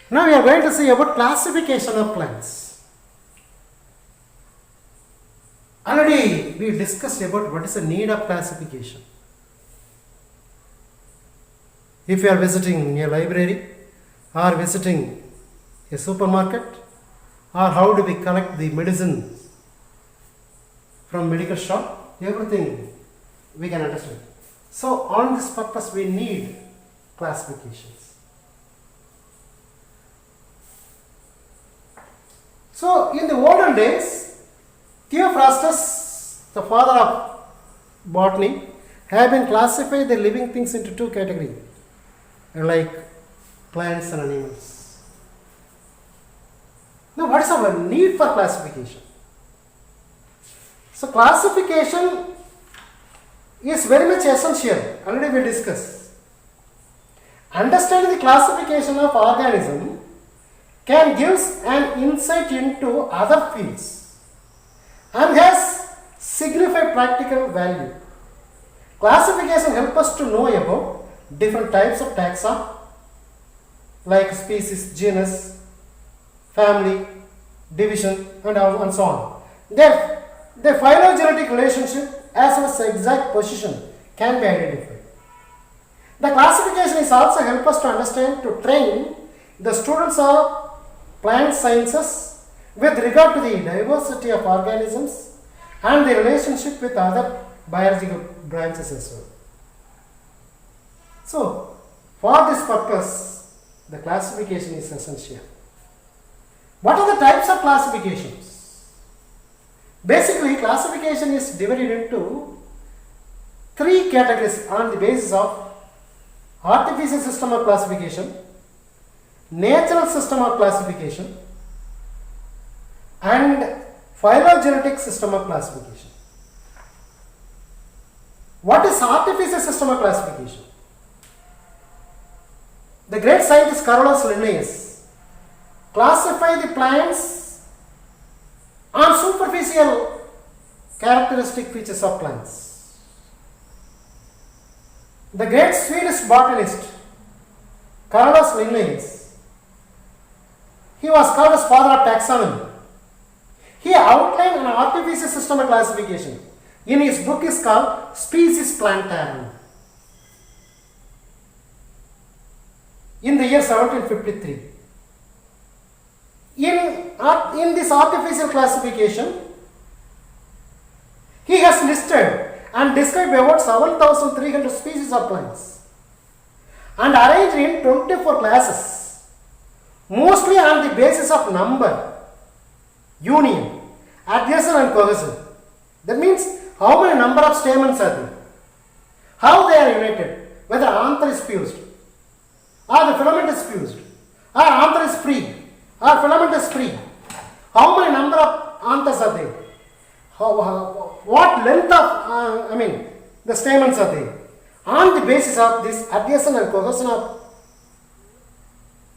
Now we are going to see about classification of plants. Already we discussed about what is the need of classification. If you are visiting a library or visiting a supermarket, or how do we collect the medicine from medical shop, everything we can understand. So on this purpose we need classifications. So in the olden days, Theophrastus, the father of botany, have been classified the living things into two categories, like plants and animals. Now what is our need for classification? So classification is very much essential. Already we discussed. Understanding the classification of organism can give an insight into other fields and has significant practical value. Classification helps us to know about different types of taxa, like species, genus, family, division, and so on. Their phylogenetic relationship as well as exact position can be identified. The classification is also help us to understand, to train the students of plant sciences with regard to the diversity of organisms and the relationship with other biological branches as well. So, for this purpose, the classification is essential. What are the types of classifications? Basically, classification is divided into three categories on the basis of artificial system of classification, natural system of classification, and phylogenetic system of classification. What is artificial system of classification? The great scientist Carolus Linnaeus classified the plants on superficial characteristic features of plants. The great Swedish botanist Carolus Linnaeus, he was called as father of taxonomy. He outlined an artificial system of classification. In his book is called Species Plantarum. In the year 1753. In this artificial classification, he has listed and described about 7,300 species of plants and arranged in 24 classes, mostly on the basis of number, union, adhesion and cohesion. That means how many number of stamens are there, how they are united, whether anther is fused, or the filament is fused, or anther is free, or filament is free, how many number of anthers are there, what length of, the stamens are there. On the basis of this adhesion and cohesion of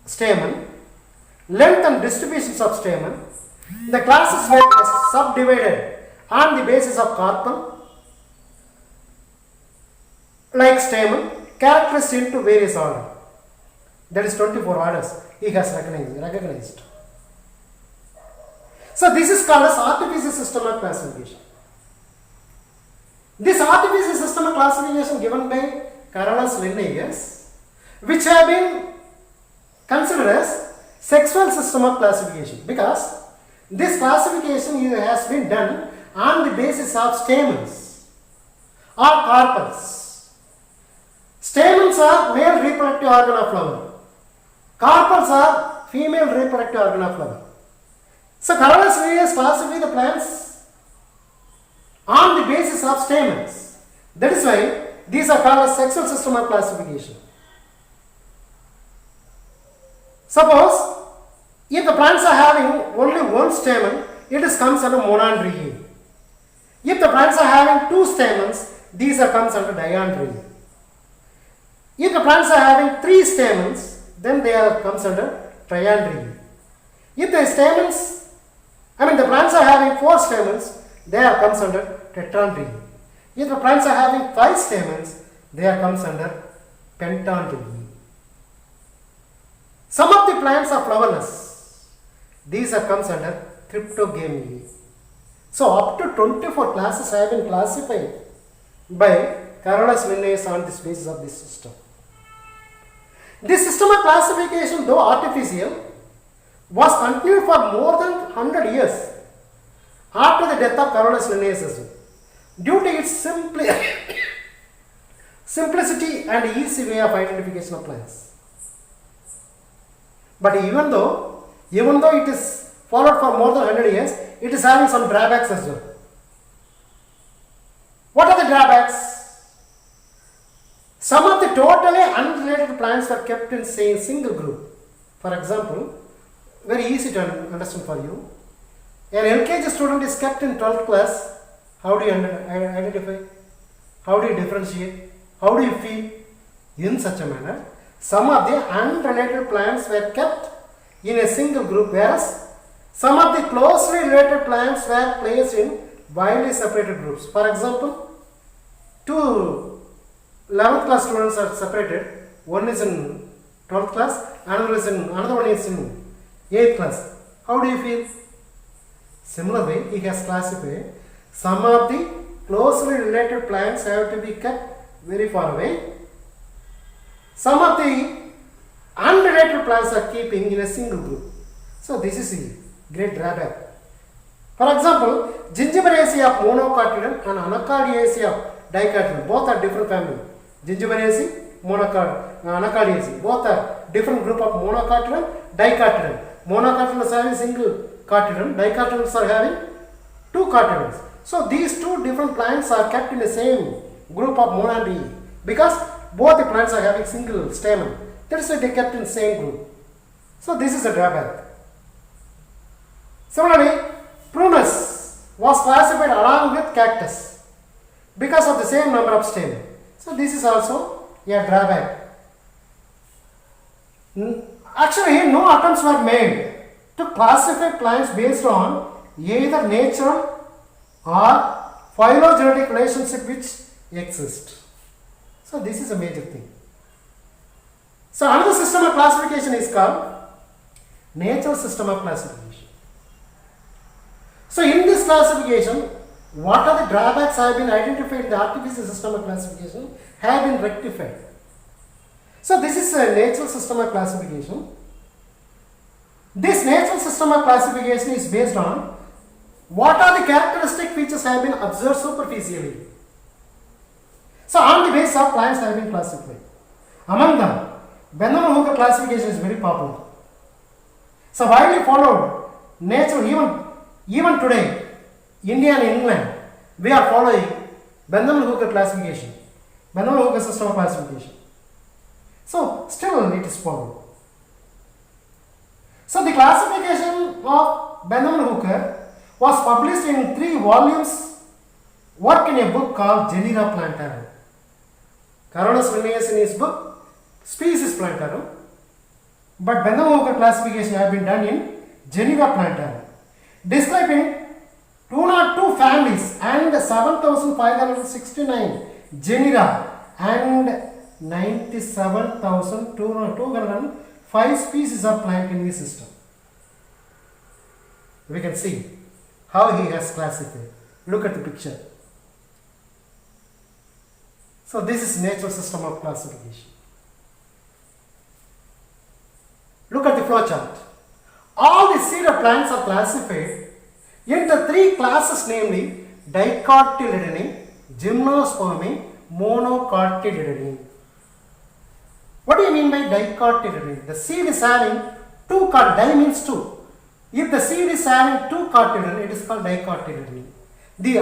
stamen, length and distributions of stamen, the classes were subdivided on the basis of carpel, like stamen, characterized into various orders. That is 24 orders he has recognized. So this is called as artificial system of classification. This artificial system of classification given by Carolus Linnaeus, which have been considered as sexual system of classification, because this classification has been done on the basis of stamens or carpels. Stamens are male reproductive organ of flower. Carpels are female reproductive organ of flower. So Carolus Linnaeus classified the plants on the basis of stamens. That is why these are called as sexual system of classification. Suppose if the plants are having only one stamen, it comes under monandry. If the plants are having two stamens, these comes under diandry. If the plants are having three stamens, then they comes under triandry. If the stamens, the plants are having four stamens, they comes under tetrandry. If the plants are having five stamens, they comes under pentandry. Some of the plants are flowerless. These are comes under Cryptogamia. So up to 24 classes have been classified by Carolus Linnaeus on this basis of this system. This system of classification, though artificial, was continued for more than 100 years after the death of Carolus Linnaeus as well, due to its simplicity and easy way of identification of plants. But even though it is followed for more than 100 years, it is having some drawbacks as well. What are the drawbacks? Some of the totally unrelated plants were kept in say single group. For example, very easy to understand for you. An LKG student is kept in 12th class. How do you identify? How do you differentiate? How do you feel? In such a manner, some of the unrelated plants were kept in a single group, whereas some of the closely related plants were placed in widely separated groups. For example, two 11th class students are separated. One is in 12th class, another one is in 8th class. How do you feel? Similar way, he has classified some of the closely related plants have to be kept very far away. Some of the unrelated plants are keeping in a single group. So this is a great drawback. For example, Gingiberaceae of monocotyledon and Anacardiaceae of dicotyledon, both are different family. Gingiberaceae, Anacardiaceae, both are different group of monocotyledon, dicotyledon. Monocotyledons are having single cotyledon, dicotyledons are having two cotyledons. So these two different plants are kept in the same group of Monarchae because both the plants are having single stamen. That is why they kept in the same group. So this is a drawback. Similarly, Prunus was classified along with cactus because of the same number of stamen. So this is also a drawback. Actually, no attempts were made to classify plants based on either natural or phylogenetic relationship which exist. So this is a major thing. So another system of classification is called natural system of classification. So in this classification, what are the drawbacks have been identified in the artificial system of classification have been rectified. So this is a natural system of classification. This natural system of classification is based on what are the characteristic features have been observed superficially. So on the basis of plants have been classified. Among them, Bentham-Hooker classification is very popular. So widely followed, natural even today, India and England, we are following Bentham-Hooker classification, Bentham-Hooker system of classification. So still it is followed. So the classification of Bentham-Hooker was published in 3 volumes, work in a book called Genera Plantarum. Carolus Linnaeus in his book Species Plantarum, but Bentham-Hooker classification have been done in Genera Plantarum, describing 202 families and 7,569 genera and 97,205 species of plant in the system. We can see how he has classified. Look at the picture. So this is natural system of classification. Look at the flow chart. All the cedar plants are classified into 3 classes, namely Dicotyledone, Gymnospermae, Monocotyledone. What do you mean by dicotyledone? The seed is having 2 cotyledons. Di means 2. If the seed is having 2 cotyledons, it is called dicotyledone.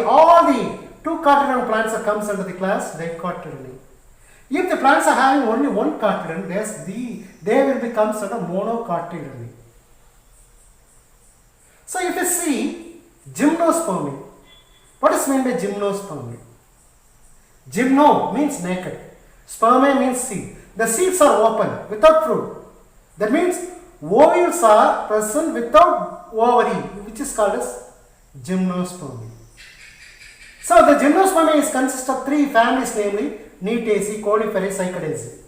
All the 2 cotyledon plants comes under the class dicotyledone. If the plants are having only 1 cotyledon, they will become sort of monocotyledone. So if you see Gymnospermae, what is meant by Gymnospermae? Gymno means naked, spermae means seed. The seeds are open without fruit. That means ovules are present without ovary, which is called as Gymnospermae. So the Gymnospermae consists of 3 families, namely Neotaceae, Coniferae, Cycadaceae.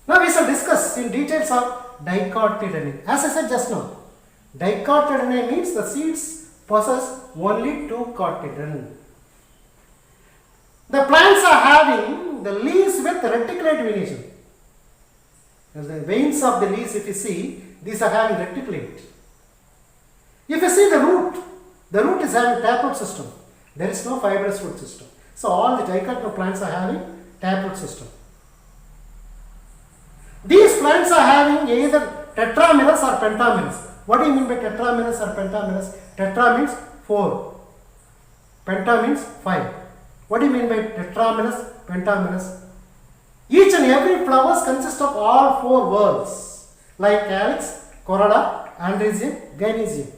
Now we shall discuss in details of dicotyledone. As I said just now, dicotyledone means the seeds possess only 2 cotyledon. The plants are having the leaves with reticulate venation. The veins of the leaves, if you see, these are having reticulate. If you see the root is having taproot system. There is no fibrous root system. So all the dicotyledon plants are having taproot system. These plants are having either tetramerous or pentamerous. What do you mean by tetramerous or pentamerous? Tetra means 4. Penta means 5. What do you mean by tetramerous, pentamerous? Each and every flowers consist of all 4 whorls, like calyx, corolla, androecium, gynoecium.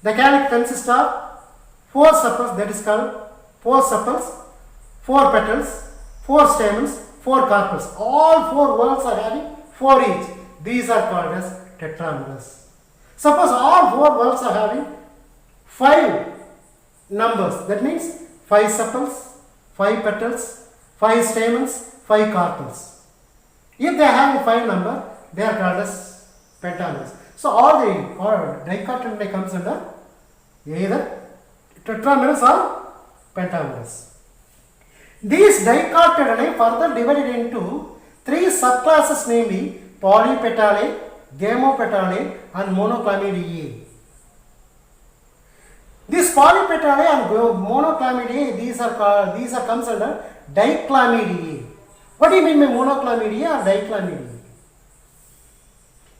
The calyx consists of 4 sepals, that is called 4 sepals, 4 petals, 4 stamens, 4 carpels. All 4 whorls are having 4 each. These are called as tetramerous. Suppose all 4 whorls are having 5 numbers. That means 5 sepals, 5 petals, 5 stamens, 5 carpels. If they are having 5 number, they are called as pentamerous. So all dicotyledone comes under either tetramerous or pentamerous. These dicotyledone further divided into 3 subclasses, namely polypetalae, gamopetalae and monoclamidiae. These polypetalae and monoclamidiae, these are comes under diclamidiae. What do you mean by monoclamidia or diclamidia?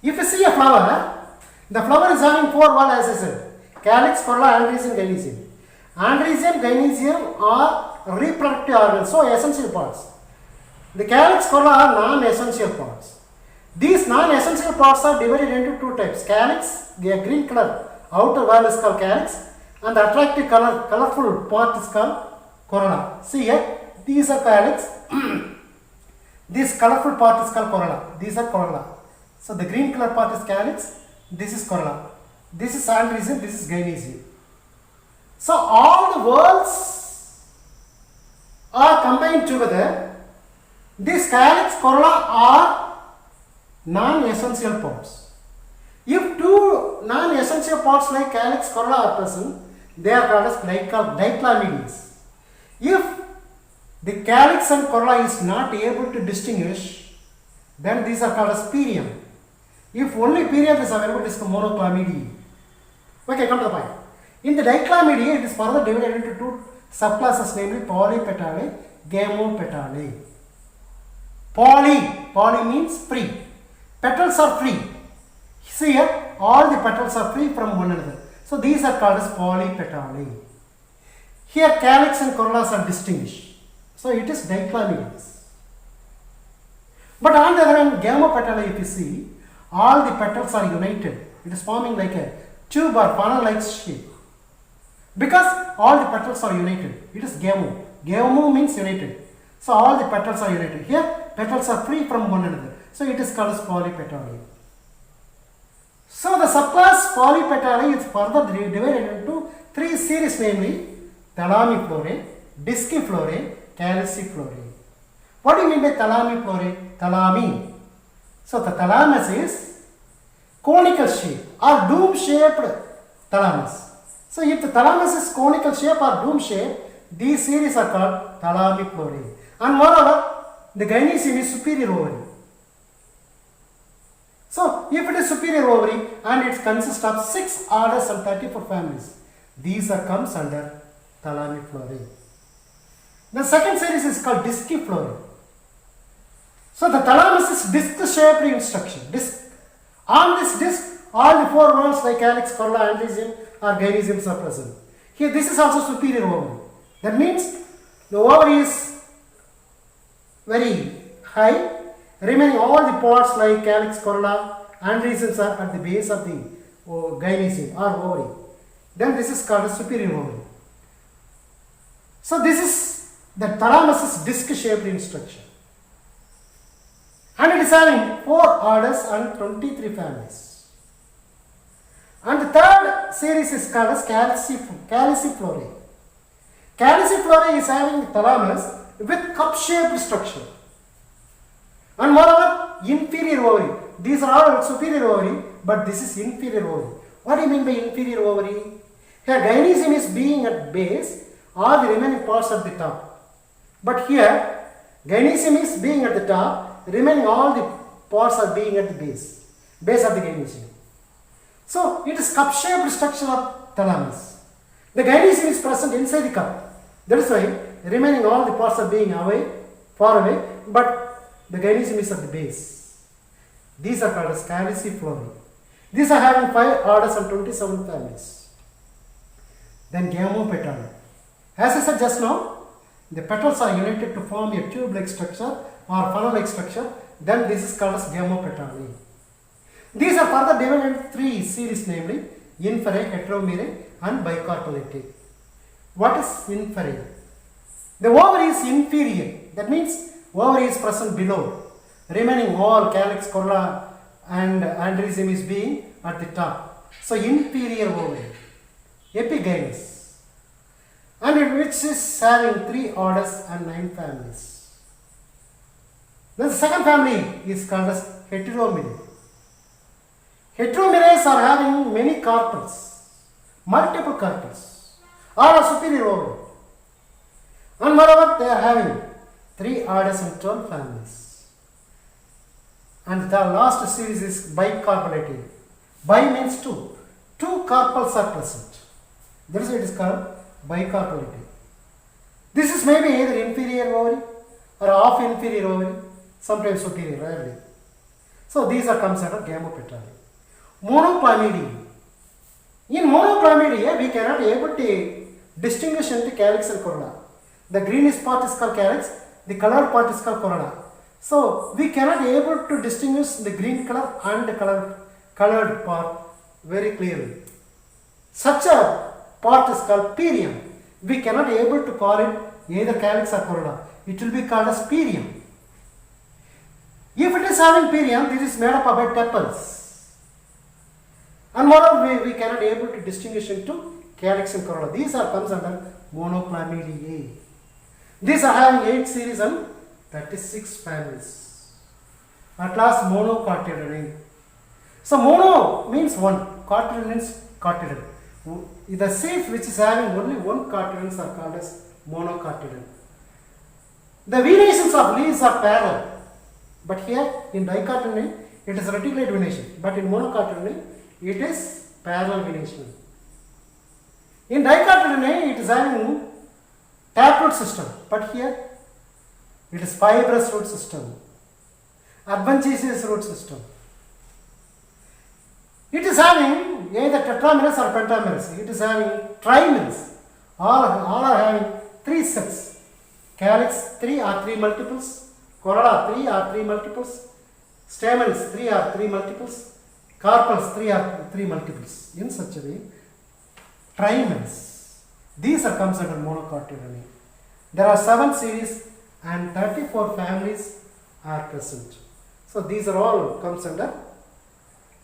If you see a flower, the flower is having 4 whorls, as I said: calyx, corolla, androecium, gynoecium. Androecium, gynoecium are reproductive organs, so essential parts. The calyx, corolla are non-essential parts. These non-essential parts are divided into 2 types. Calyx, the green color outer wall is called calyx, and the attractive colorful part is called corolla. See here, these are calyx. This colorful part is called corolla. These are corolla. So the green color part is calyx. This is corolla. This is androecium. This is gynoecium. So all the whorls are combined together. This calyx, corolla are non-essential parts. If 2 non-essential parts like calyx, corolla are present, they are called as diclamides. If the calyx and corolla is not able to distinguish, then these are called as perium. If only perium is available, it is monoclamidiae. Okay, come to the point. In the diclamidiae, it is further divided into 2 subclasses, namely polypetalae, gamopetalae. Poly means free. Petals are free. See here, all the petals are free from one another. So these are called as polypetalae. Here calyx and corollas are distinguished. So it is diclamides. But on the other hand, gamopetalae, if you see, all the petals are united. It is forming like a tube or funnel-like shape. Because all the petals are united. It is gamo. Gamo means united. So all the petals are united. Here petals are free from one another. So it is called as polypetalae. So the subclass polypetalae is further divided into 3 series, namely thalamiflorae, disciflorae, calyciflorae. What do you mean by thalamiflorae? Thalami. So the thalamus is conical shape or dome shaped thalamus. So if the thalamus is conical shape or dome shape, these series are called thalamiflorae. And moreover, the gynoecium is superior ovary. So if it is superior ovary and it consists of 6 orders and 34 families, these are comes under thalamiflorae. The second series is called disciflorae. So the thalamus is disc-shaped in structure. On this disc, all the 4 whorls like calyx, corolla, androecium or gynoecium are present. Here this is also superior ovary. That means the ovary is very high, remaining all the parts like calyx, corolla, androecium are at the base of the gynoecium or ovary. Then this is called a superior ovary. So this is the thalamus is disc-shaped in structure. And it is having 4 orders and 23 families. And the third series is called as calyciflorae. Calyciflorae is having thalamus with cup-shaped structure. And moreover, inferior ovary. These are all superior ovary, but this is inferior ovary. What do you mean by inferior ovary? Here, gynoecium is being at base, all the remaining parts at the top. But here, gynoecium is being at the top, remaining all the parts are being at the base of the gynoecium. So, it is cup-shaped structure of thalamus. The gynoecium is present inside the cup. That is why remaining all the parts are being far away, but the gynoecium is at the base. These are called as calyciflory. These are having 5 orders and 27 families. Then gamopetala. As I said just now, the petals are united to form a tube-like structure or funnel-like structure. Then this is called as gamopetalae. These are further divided into 3 series, namely inferae, heteromerae and bicarpellate. What is inferae? The ovary is inferior. That means ovary is present below. Remaining all calyx, corolla and andrecium is being at the top. So inferior ovary. Epigynous. And which is having 3 orders and 9 families. Then the second family is called as heteromerae. Heteromerae are having many carpels, multiple carpels, or a superior ovary. And moreover, they are having 3 orders and 12 families. And the last series is bicarpellate. Bi means 2. 2 carpels are present. That is why it is called bicarpellate. This is maybe either inferior ovary or half inferior ovary, sometimes superior, rarely. So these are comes under gamopetalae. Monochlamydia. In monochlamydia, we cannot able to distinguish into calyx and corolla. The greenish part is called calyx, the colored part is called corolla. So we cannot able to distinguish the green color and the colored part very clearly. Such a part is called perium. We cannot able to call it either calyx or corolla. It will be called as perium. If it is having perium, this is made up of tepals. And moreover, we cannot able to distinguish into calyx and corolla. These are comes under monochlamydia. These are having 8 series and 36 families. At last, monocotyledon. So mono means one, cotyledon means cotyledon. The seeds which is having only one cotyledons are called as monocotyledon. The venations of leaves are parallel, but here in dicotyledon it is reticulate venation, but in monocotyledon it is parallel venation. In dicotyledon it is having taproot system, but here it is fibrous root system, adventitious root system. It is having either tetramerous or pentamerous. It is having trimerous. All are having 3 sets. Calyx 3 or 3 multiples, corolla 3 or 3 multiples, stamens 3 or 3 multiples, carpels 3 or 3 multiples. In such a way, trimerous. These are comes under monocotyledon. There are 7 series and 34 families are present. So these are all comes under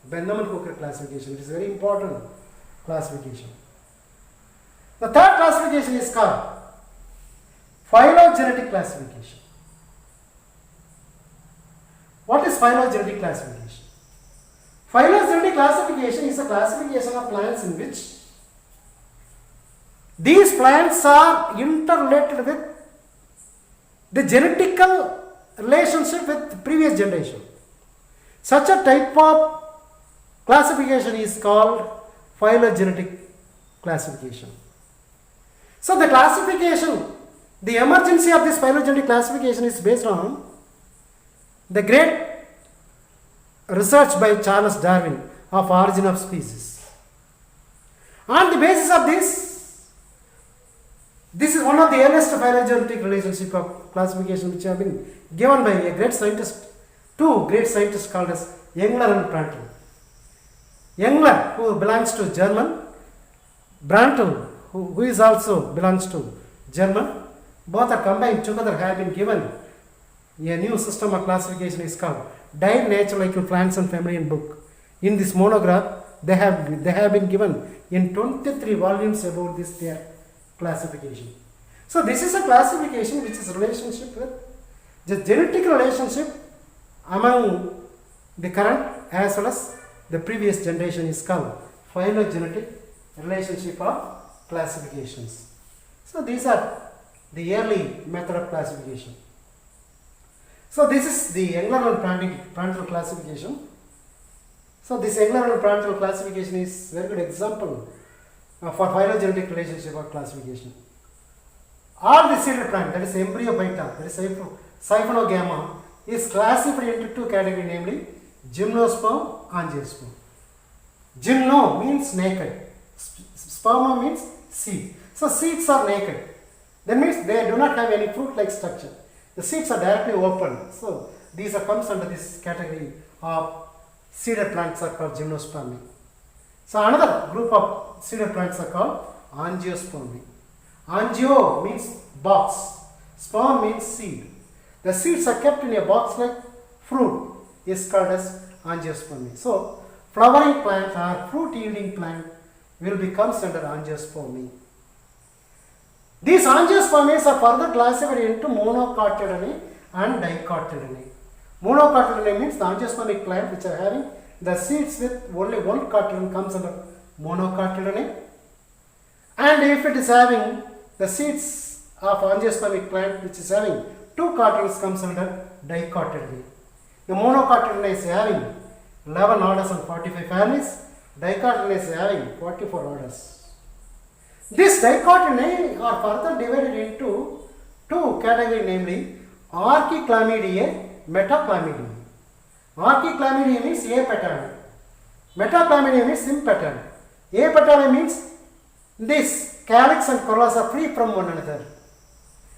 Bentham and Hooker classification. It is very important classification. The third classification is called phylogenetic classification. What is phylogenetic classification? Phylogenetic classification is a classification of plants in which these plants are interrelated with the genetical relationship with previous generation. Such a type of classification is called phylogenetic classification. So the classification, the emergency of this phylogenetic classification is based on the great research by Charles Darwin of origin of species. On the basis of this is one of the earliest phylogenetic relationship of classification which have been given by a great scientist, 2 great scientists called as Engler and Prantl. Engler, who belongs to German, Prantl, who is also belongs to German, both are combined together, have been given a new system of classification is called Die Naturliche Pflanzen Familien book. In this monograph, they have been given in 23 volumes about this their classification. So this is a classification which is relationship with the genetic relationship among the current as well as the previous generation is called phylogenetic relationship of classifications. So these are the early method of classification. So this is the Engler-Prandtl classification. So this Engler-Prandtl classification is very good example for phylogenetic relationship of classification. All the seeded plant, that is Embryobita, that is Siphonogamma, is classified into two categories, namely gymnosperm, angiosperm. Gymno means naked, sperma means seed. So seeds are naked. That means they do not have any fruit-like structure. The seeds are directly open. So these are comes under this category of seeded plants are called gymnospermy. So another group of seeded plants are called angiospermy. Angio means box, sperm means seed. The seeds are kept in a box like fruit is called as angiospermy. So flowering plant or fruit yielding plant will become under angiospermy. These angiospermies are further classified into monocotyledonous and dicotyledonous. Monocotyledonous means the angiospermic plant which are having the seeds with only one cotyledon comes under monocotyledonous. And if it is having the seeds of angiospermic plant which is having two cotyledons comes under dicotyledonous. The monocotyledonous is having 11 orders and 45 families. Dicotyledonous is having 44 orders. These dicotyledonous are further divided into two categories, namely Archiclamidiae, Metachlamydia. Archiclamidiae means apetale. Metachlamydia means sympetale. Apetale means this calyx and corolla are free from one another.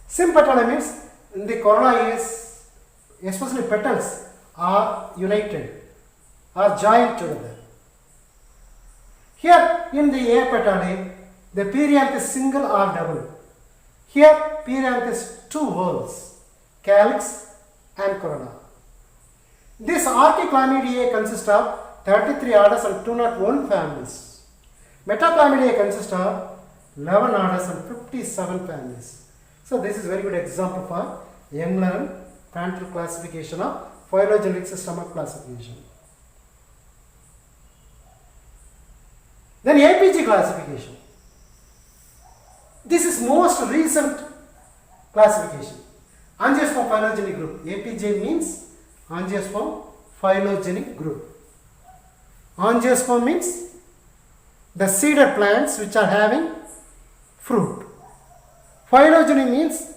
Sympetale means the corolla is, especially petals, are united, are joined together. Here in the apetale, the perianth is single or double. Here perianth is two whorls, calyx and corolla. This Archiclamidiae consists of 33 orders and 201 families. Metachlamydia consists of 11 orders and 57 families. So this is very good example for Engler-Prandtl classification of phylogenetic system of classification. Then APG classification. This is most recent classification. Angiosperm phylogeny group. APG means Angiosperm phylogeny group. Angiosperm means the seeded plants which are having fruit. Phylogeny means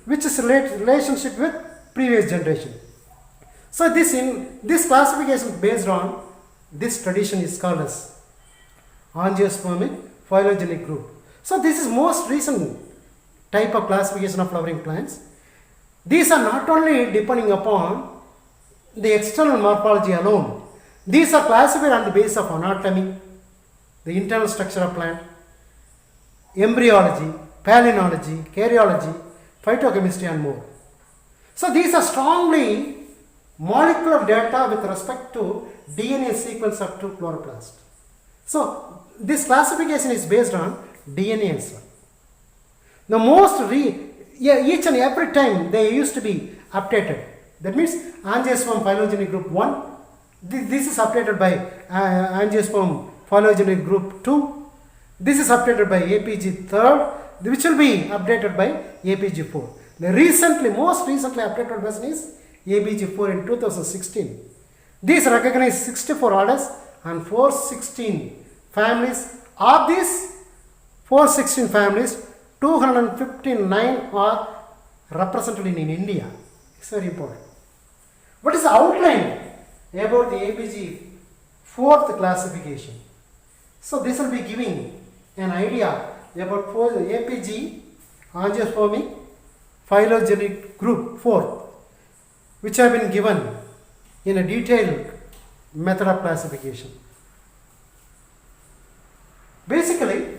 which is relationship with previous generation. So this classification based on this tradition is called as angiospermic phylogeny group. So this is most recent type of classification of flowering plants. These are not only depending upon the external morphology alone. These are classified on the basis of anatomy, the internal structure of plant, embryology, palynology, karyology, phytochemistry and more. So these are strongly molecular data with respect to DNA sequence of two chloroplast. So this classification is based on DNA as well. The most each and every time they used to be updated. That means angiosperm phylogeny group 1. This is updated by angiosperm phylogeny group 2. This is updated by APG 3rd, which will be updated by APG 4. The most recently updated version is APG 4 in 2016. These recognize 64 orders and 416 families. Of these 416 families, 259 are represented in India. It's very important. What is the outline about the APG 4th classification? So this will be giving an idea about APG angiospermic phylogeny group 4, which have been given in a detailed method of classification. Basically,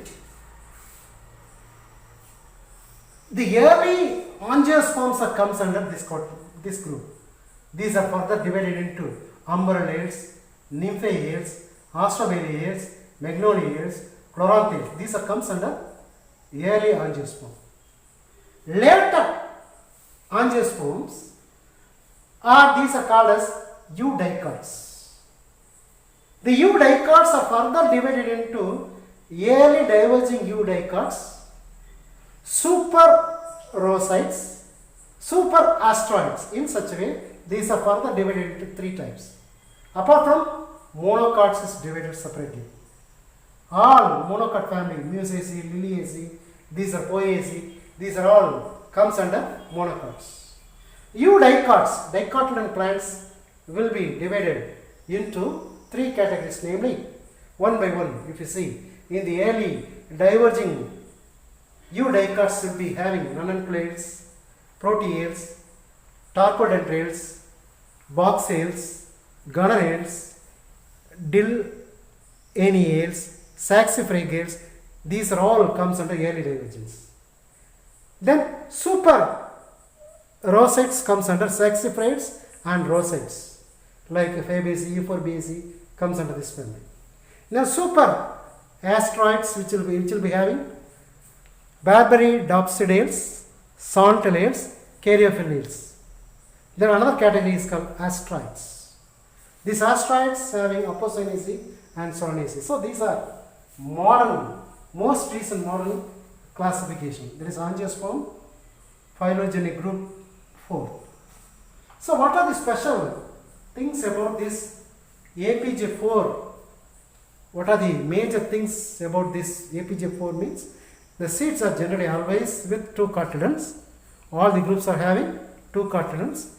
the early angiosperms are comes under this group. These are further divided into umbellales, nymphaeales, astrobaleales, magnoliales, chloranthes. These are comes under early angiosperm. Later angiosperms these are called as eudicots. The eudicots are further divided into early diverging eudicots, superrosites, superasteroids. In such a way, these are further divided into three types. Apart from monocots is divided separately. All monocot family, Musaceae, Liliaceae, these are Poaceae, these are all comes under monocots. Eudicots, dicotyledon plants will be divided into three categories, namely one by one. If you see, in the early diverging eudicots will be having nonunculales, proteales, torpodendrales, boxales, gonorrhoeals, dilleniales, saxifragales. These are all comes under early divergence. Then super rosites comes under saxifrades and rosites, like Fabaceae, Euphorbiaceae comes under this family. Now super asteroids which will be having Barbary-dopsidales, Sontilales, Caryophyllales. Then another category is called asteroids. These asteroids having Apocynaceae and Solanaceae. So these are modern, most recent modern classification. There is Angiosperm phylogeny group 4. So what are the special things about this APJ4? What are the major things about this APJ4 means? The seeds are generally always with two cotyledons. All the groups are having two cotyledons.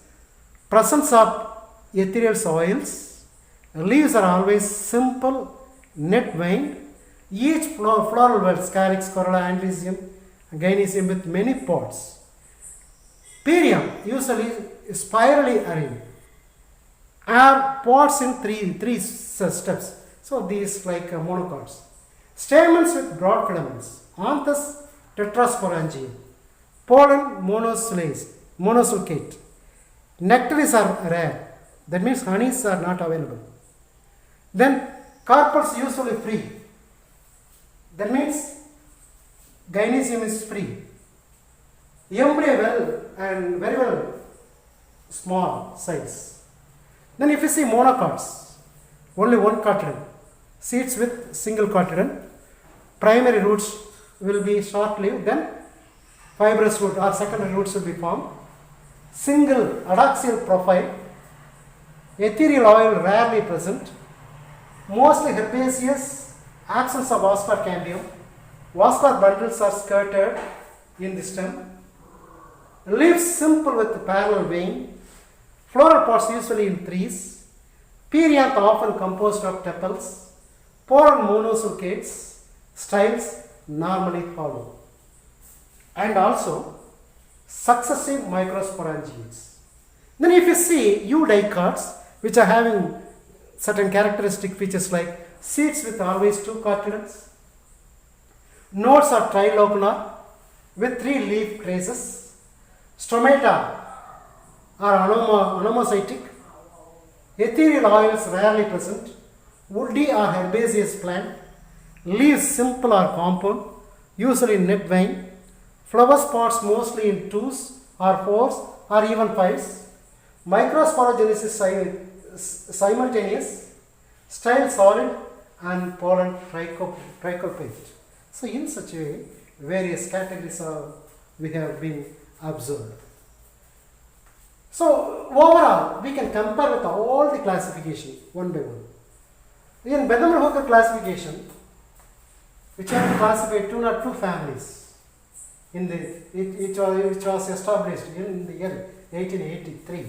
Presence of ethereal soils. Leaves are always simple, net veined. Each floral well, Scarix, Corolla, Andresium, Gynoecium with many pods. Perium usually spirally arranged. Are pods in three steps. So these like monocots. Stamens with broad filaments. Anthus tetrasporangium. Pollen monosulcate. Nectaries are rare. That means honeys are not available. Then carpels usually free. That means gynoecium is free. Embryo well and very well small size. Then if you see monocots, only one cotyledon. Seeds with single cotyledon. Primary roots will be short-lived, then fibrous root or secondary roots will be formed. Single adaxial profile. Ethereal oil rarely present. Mostly herbaceous. Absence of vascular cambium. Vascular bundles are skirted in the stem. Leaves simple with parallel vein. Floral pods usually in threes. Perianth often composed of tepals. Pollen monosulcates. Styles normally hollow. And also successive microsporangiates. Then if you see eudicots which are having certain characteristic features like seeds with always two cotyledons. Nodes are trilocular with three leaf traces. Stomata are anomocytic. Ethereal oils rarely present. Woody or herbaceous plant. Leaves simple or compound, usually in net vein. Flower spots mostly in twos or fours or even fives. Microsporogenesis simultaneous. Style solid and pollen trichopate. So in such a way, various categories we have been observed. So overall, we can compare with all the classification one by one. In Bedhammer-Hooker classification, which have classified 202 families, which was established in the year 1883.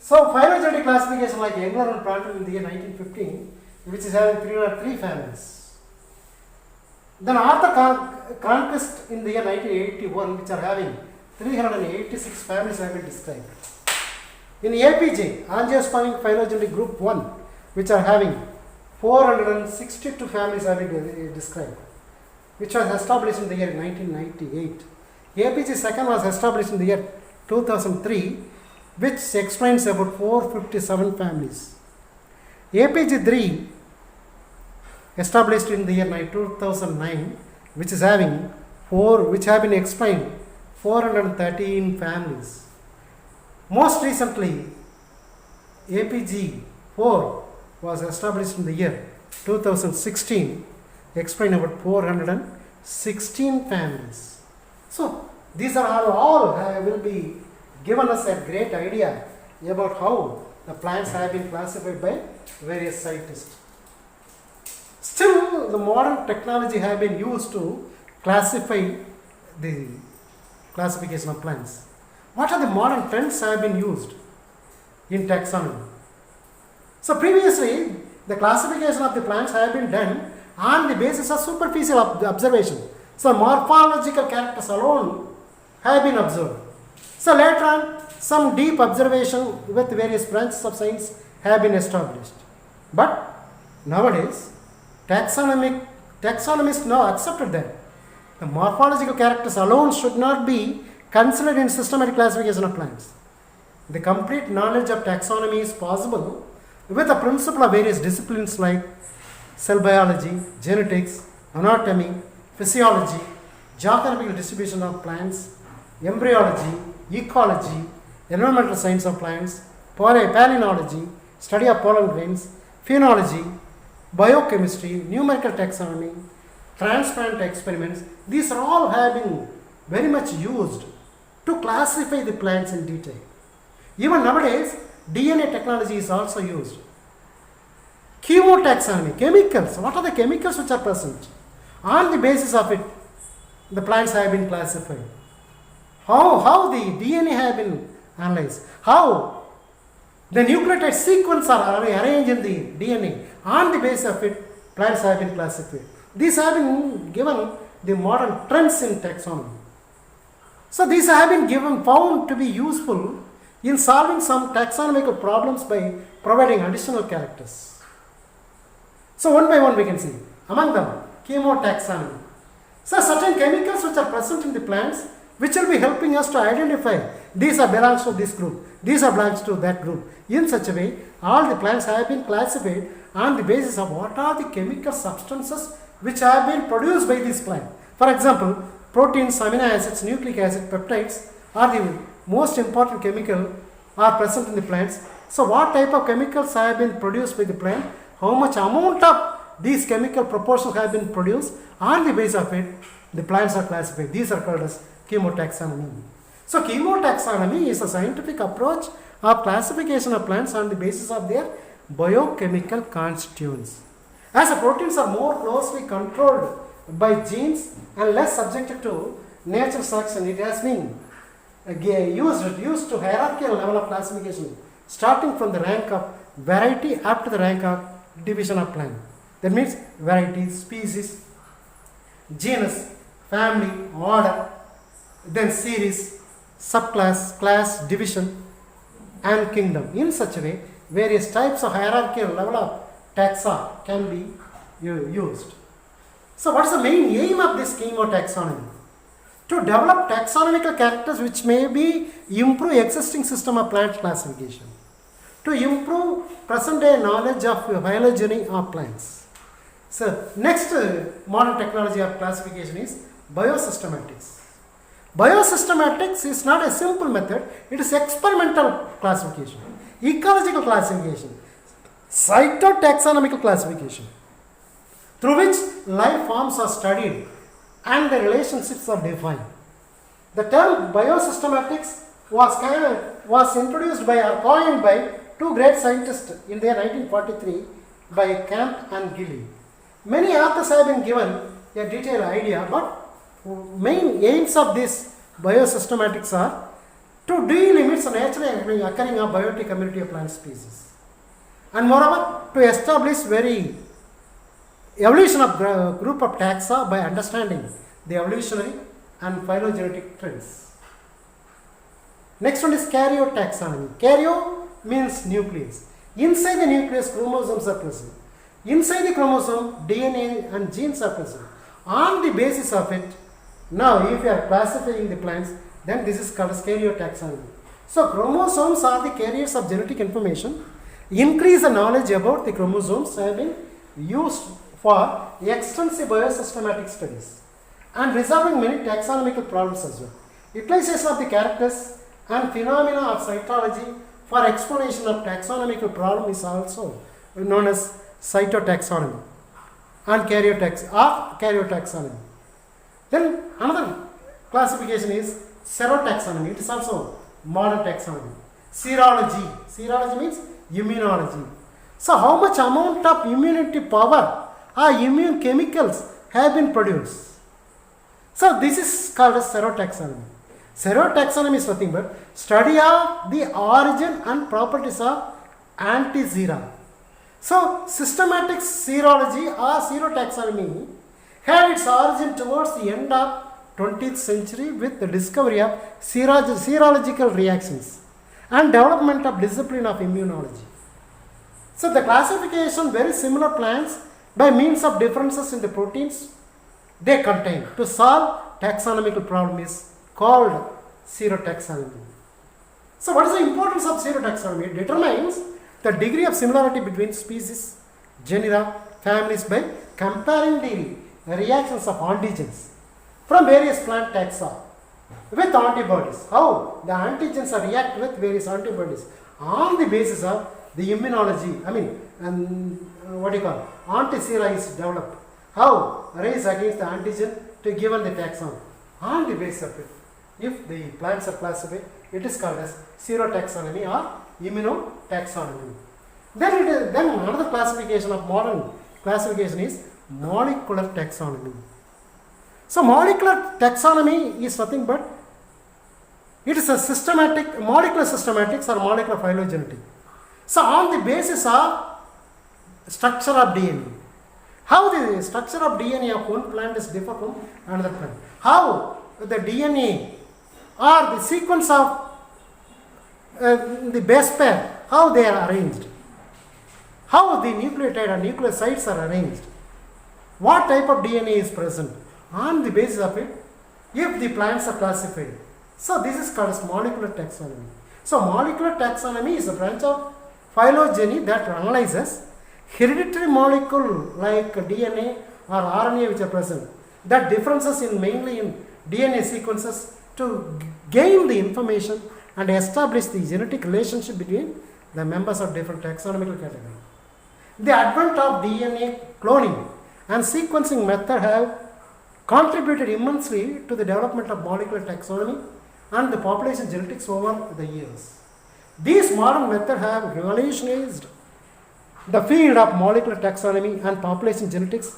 So phylogenetic classification like Engler and Prantal in the year 1915, which is having 303 families. Then Arthur Cronquist in the year 1981, which are having 386 families have been described. In APJ, Angiospermic phylogenetic group 1, which are having 462 families have been described, which was established in the year 1998. APJ second was established in the year 2003, which explains about 457 families. APJ 3 established in the year 2009, which is having which have been explained 413 families. Most recently, APG4 was established in the year 2016, explain about 416 families. So these are all will be given us a great idea about how the plants have been classified by various scientists. Still, the modern technology have been used to classify the classification of plants. What are the modern trends have been used in taxonomy? So previously, the classification of the plants have been done on the basis of superficial observation. So morphological characters alone have been observed. So later on, some deep observation with various branches of science have been established. But nowadays, taxonomists now accepted that the morphological characters alone should not be considered in systematic classification of plants. The complete knowledge of taxonomy is possible with the principle of various disciplines like cell biology, genetics, anatomy, physiology, geographical distribution of plants, embryology, ecology, environmental science of plants, palynology, study of pollen grains, phenology, biochemistry, numerical taxonomy, transplant experiments. These are all have been very much used to classify the plants in detail. Even nowadays, DNA technology is also used. Chemotaxonomy, chemicals. What are the chemicals which are present? On the basis of it, the plants have been classified. How the DNA have been analyzed. How the nucleotide sequence are arranged in the DNA. On the basis of it, plants have been classified. These have been given the modern trends in taxonomy. So these have been found to be useful in solving some taxonomical problems by providing additional characters. So one by one we can see. Among them, chemotaxonomy. So certain chemicals which are present in the plants which will be helping us to identify these are belongs to this group, these are belongs to that group. In such a way, all the plants have been classified on the basis of what are the chemical substances which have been produced by this plant. For example, proteins, amino acids, nucleic acid, peptides are the most important chemical are present in the plants. So what type of chemicals have been produced by the plant, how much amount of these chemical proportions have been produced, on the basis of it, the plants are classified. These are called as chemotaxonomy. So chemotaxonomy is a scientific approach of classification of plants on the basis of their biochemical constituents. As the proteins are more closely controlled by genes and less subjected to natural selection, it has been used to hierarchical level of classification, starting from the rank of variety up to the rank of division of plant. That means variety, species, genus, family, order, then series, subclass, class, division, and kingdom. In such a way, various types of hierarchical level of taxa can be used. So what is the main aim of this chemotaxonomy? To develop taxonomical characters which may be improve existing system of plant classification, to improve present day knowledge of phylogeny of plants. So next modern technology of classification is biosystematics. Biosystematics is not a simple method, it is experimental classification, ecological classification, cytotaxonomical classification, through which life forms are studied and the relationships are defined. The term biosystematics was introduced by or coined by two great scientists in the year 1943 by Camp and Gilly. Many authors have been given a detailed idea, but main aims of this biosystematics are to delimit the naturally occurring of biotic community of plant species, and moreover to establish very evolution of group of taxa by understanding the evolutionary and phylogenetic trends. Next one is karyotaxonomy. Karyo means nucleus. Inside the nucleus, chromosomes are present. Inside the chromosome, DNA and genes are present. On the basis of it, now if you are classifying the plants, then this is called as karyotaxonomy. So chromosomes are the carriers of genetic information. Increase the knowledge about the chromosomes have been used for extensive biosystematic studies and resolving many taxonomical problems as well. Utilization of the characters and phenomena of cytology for explanation of taxonomical problem is also known as cytotaxonomy and karyotaxonomy. Then another classification is serotaxonomy. It is also modern taxonomy. Serology. Serology means immunology. So how much amount of immunity power or immune chemicals have been produced? So this is called as serotaxonomy. Serotaxonomy is nothing but study of the origin and properties of anti-sera. So systematic serology or serotaxonomy had its origin towards the end of 20th century with the discovery of serological reactions and development of discipline of immunology. So the classification very similar plants by means of differences in the proteins they contain to solve taxonomical problem is called serotaxonomy. So what is the importance of serotaxonomy? It determines the degree of similarity between species, genera, families by comparing the reactions of antigens from various plant taxa with antibodies. How the antigens are react with various antibodies on the basis of the immunology. What do you call anti-sera is developed. How raise against the antigen to given the taxon on the basis of it. If the plants are classified, it is called as serotaxonomy or immunotaxonomy. Then another classification of modern classification is molecular taxonomy. So molecular taxonomy is nothing but it is a systematic molecular systematics or molecular phylogenetic. So on the basis of structure of DNA, how the structure of DNA of one plant is different from another plant, how the DNA or the sequence of the base pair, how they are arranged, how the nucleotide or nucleosides are arranged, what type of DNA is present. On the basis of it, if the plants are classified, so this is called as molecular taxonomy. So molecular taxonomy is a branch of phylogeny that analyzes hereditary molecule like DNA or RNA which are present, that differences in mainly in DNA sequences to gain the information and establish the genetic relationship between the members of different taxonomical categories. The advent of DNA cloning and sequencing method have contributed immensely to the development of molecular taxonomy and the population genetics over the years. These modern methods have revolutionized the field of molecular taxonomy and population genetics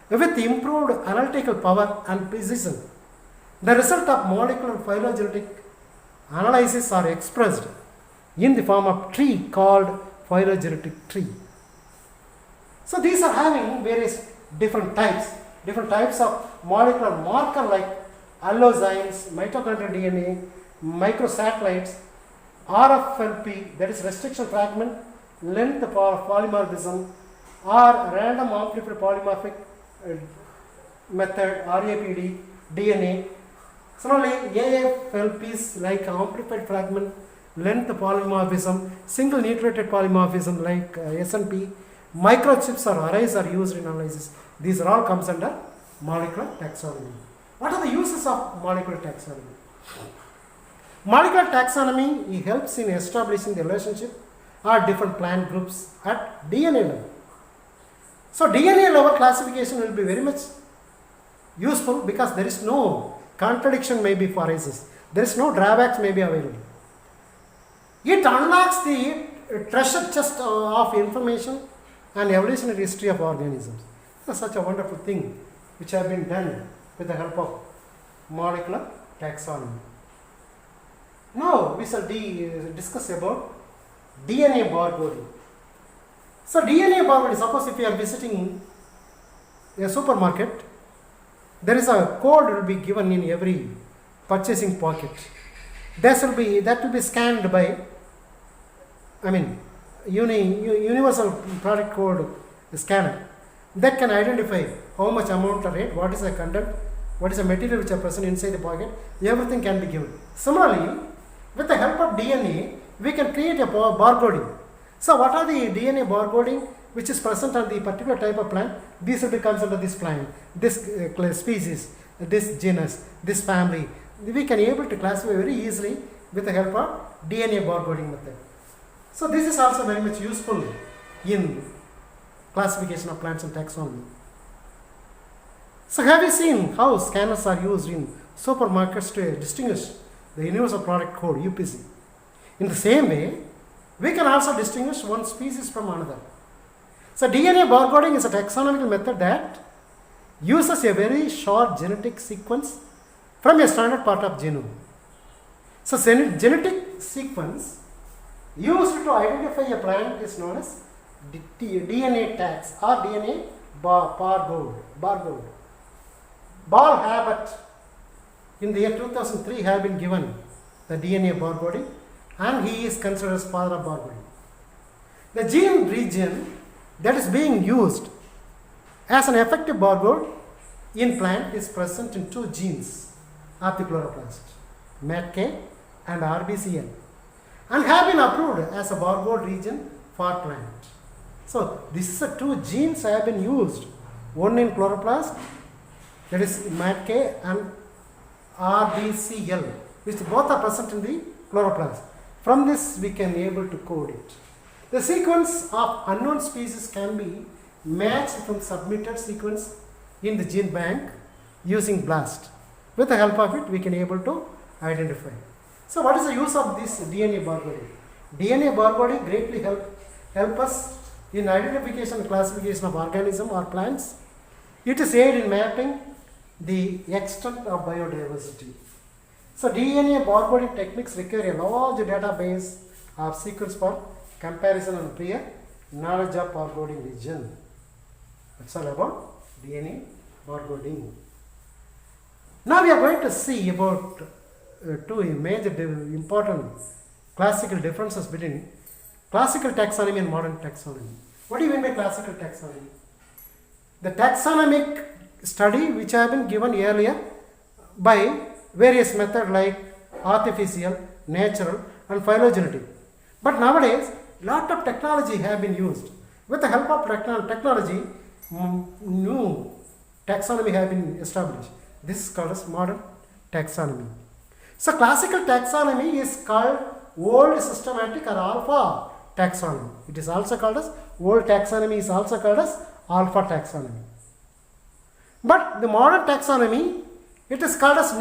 with improved analytical power and precision. The result of molecular phylogenetic analysis are expressed in the form of tree called phylogenetic tree. So these are having various different types of molecular marker like allozymes, mitochondrial DNA, microsatellites, RFLP, that is restriction fragment, length polymorphism, or random amplified polymorphic method, RAPD, DNA. Similarly, AFLPs like amplified fragment, length polymorphism, single nucleated polymorphism like SNP, microchips or arrays are used in analysis. These are all comes under molecular taxonomy. What are the uses of molecular taxonomy? Molecular taxonomy helps in establishing the relationship or different plant groups at DNA level. So DNA level classification will be very much useful because there is no contradiction may be for arises. There is no drawbacks may be available. It unlocks the treasure chest of information and evolutionary history of organisms. It's such a wonderful thing which have been done with the help of molecular taxonomy. Now we shall discuss about DNA barcoding. So DNA barcoding, suppose if you are visiting a supermarket, there is a code will be given in every purchasing pocket. That will be scanned by, universal product code scanner that can identify how much amount of rate, what is the content, what is the material which are present inside the pocket, everything can be given. Similarly, with the help of DNA, we can create a barcoding. So what are the DNA barcoding which is present on the particular type of plant? This will be comes under this plant, this species, this genus, this family. We can able to classify very easily with the help of DNA barcoding method. So this is also very much useful in classification of plants and taxonomy. So have you seen how scanners are used in supermarkets to distinguish the universal product code UPC? In the same way, we can also distinguish one species from another. So DNA barcoding is a taxonomical method that uses a very short genetic sequence from a standard part of genome. So genetic sequence used to identify a plant is known as DNA tags or DNA barcode. Ball Habit in the year 2003 have been given the DNA barcoding, and he is considered as father of barcoding. The gene region that is being used as an effective barcode in plant is present in two genes of the chloroplast, MATK and RBCL, and have been approved as a barcode region for plant. So these two genes have been used, one in chloroplast, that is MATK, and RBCL, which both are present in the chloroplast. From this we can able to code it. The sequence of unknown species can be matched from submitted sequence in the gene bank using BLAST. With the help of it, we can able to identify. So what is the use of this DNA barcoding? DNA barcoding greatly help us in identification and classification of organism or plants. It is aid in mapping the extent of biodiversity. So DNA barcoding techniques require a large database of sequence for comparison and prior knowledge of barcoding region. That's all about DNA barcoding. Now we are going to see about two major important classical differences between classical taxonomy and modern taxonomy. What do you mean by classical taxonomy? The taxonomic study which have been given earlier by various methods like artificial, natural and phylogenetic. But nowadays, lot of technology have been used. With the help of technology, new taxonomy have been established. This is called as modern taxonomy. So classical taxonomy is called old systematic or alpha taxonomy. It is also called as old taxonomy is also called as alpha taxonomy. But the modern taxonomy, it is called as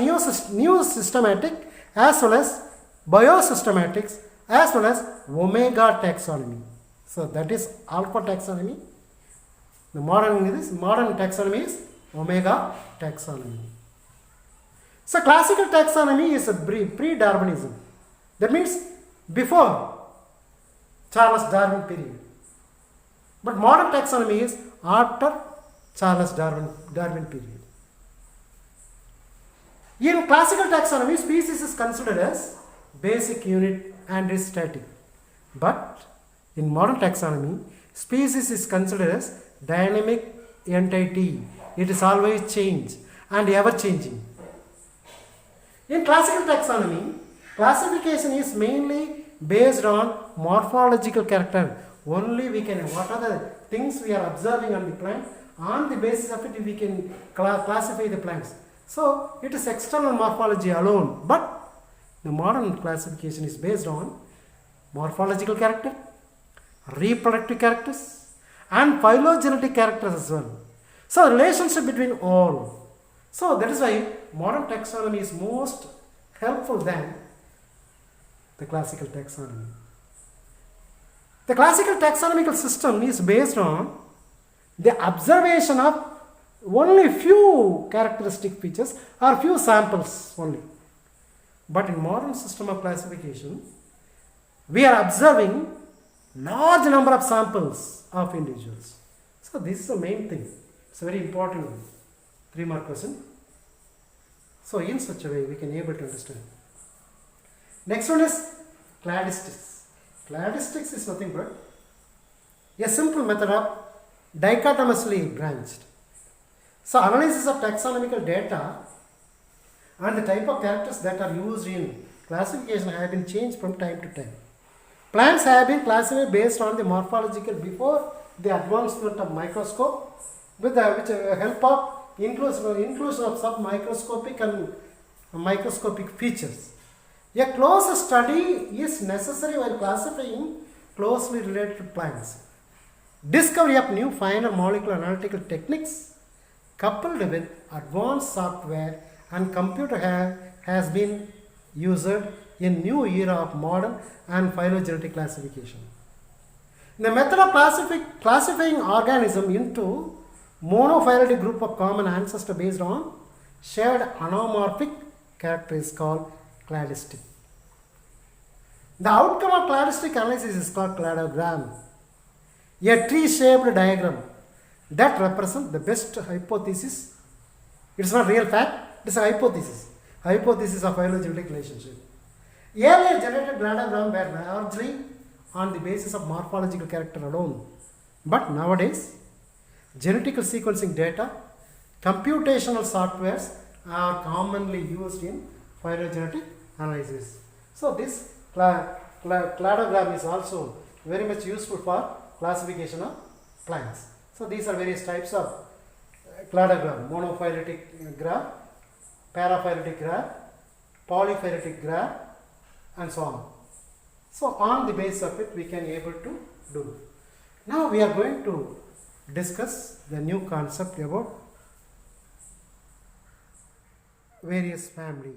new systematic as well as biosystematics as well as omega taxonomy. So that is alpha taxonomy. The modern taxonomy is omega taxonomy. So classical taxonomy is a pre-Darwinism. That means before Charles Darwin period. But modern taxonomy is after Charles Darwin period. In classical taxonomy, species is considered as basic unit and is static. But in modern taxonomy, species is considered as dynamic entity. It is always change and ever changing. In classical taxonomy, classification is mainly based on morphological character. Only we can, what are the things we are observing on the plant, on the basis of it we can classify the plants. So it is external morphology alone, but the modern classification is based on morphological character, reproductive characters and phylogenetic characters as well. So relationship between all. So that is why modern taxonomy is most helpful than the classical taxonomy. The classical taxonomical system is based on the observation of only few characteristic features or few samples only. But in modern system of classification, we are observing large number of samples of individuals. So this is the main thing. It's a very important 3-mark question. So in such a way we can able to understand. Next one is cladistics. Cladistics is nothing but a simple method of dichotomously branched. So analysis of taxonomical data and the type of characters that are used in classification have been changed from time to time. Plants have been classified based on the morphological before the advancement of microscope with the help of inclusion of submicroscopic and microscopic features. A close study is necessary while classifying closely related plants. Discovery of new finer molecular analytical techniques coupled with advanced software and computer has been used in new era of modern and phylogenetic classification. The method of classifying organism into monophyletic group of common ancestor based on shared anamorphic character is called cladistic. The outcome of cladistic analysis is called cladogram, a tree-shaped diagram that represents the best hypothesis. It's not real fact, it's a hypothesis of phylogenetic relationship. Earlier generated cladogram were largely on the basis of morphological character alone, but nowadays genetic sequencing data, computational softwares are commonly used in phylogenetic analysis. So this cladogram is also very much useful for classification of plants. So these are various types of cladogram: monophyletic graph, paraphyletic graph, polyphyletic graph, and so on. So on the basis of it we can able to do. Now we are going to discuss the new concept about various family.